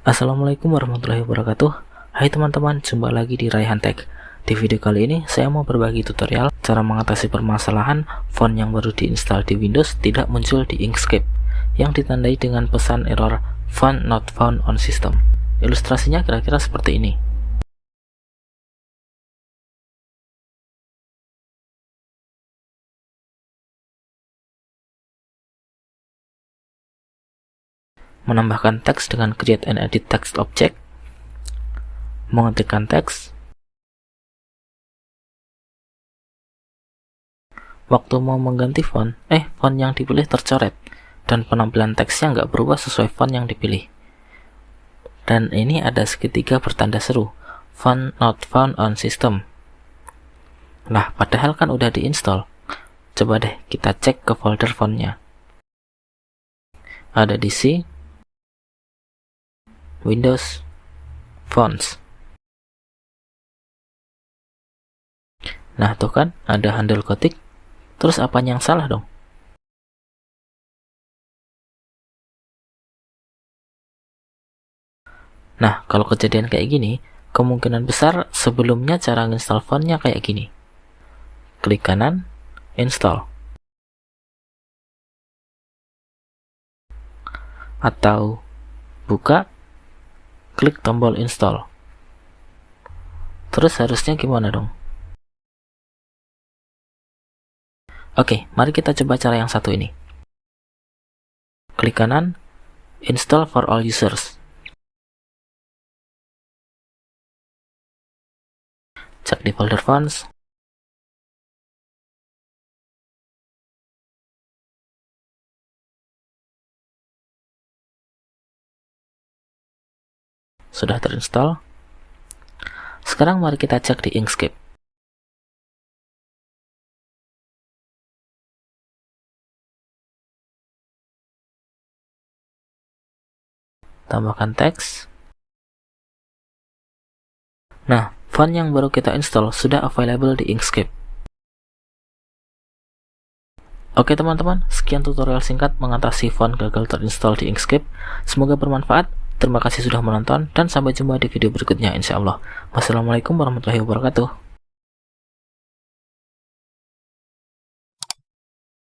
Assalamualaikum warahmatullahi wabarakatuh. Hai teman-teman, jumpa lagi di Raihan Tech. Di video kali ini saya mau berbagi tutorial cara mengatasi permasalahan font yang baru diinstal di Windows tidak muncul di Inkscape yang ditandai dengan pesan error font not found on system. Ilustrasinya kira-kira seperti ini. Menambahkan teks dengan create and edit text object, mengetikkan teks, waktu mau mengganti font yang dipilih tercoret dan penampilan teksnya nggak berubah sesuai font yang dipilih. Dan ini ada segitiga bertanda seru, font not found on system. Nah, padahal kan udah diinstal. Coba deh kita cek ke folder fontnya. Ada di C, Windows, Fonts. Nah tuh kan, ada handle gotik. Terus apanya yang salah dong? Nah, kalau kejadian kayak gini, kemungkinan besar sebelumnya cara install fontnya kayak gini. Klik kanan, install. Atau buka, klik tombol install. Terus harusnya gimana dong? Oke, mari kita coba cara yang satu ini. Klik kanan, install for all users. Cek di folder fonts. Sudah terinstall. Sekarang mari kita cek di Inkscape. Tambahkan teks. Nah, font yang baru kita install sudah available di Inkscape. Oke teman-teman, sekian tutorial singkat mengatasi font gagal terinstall di Inkscape. Semoga bermanfaat. Terima kasih sudah menonton dan sampai jumpa di video berikutnya insya Allah. Wassalamualaikum warahmatullahi wabarakatuh.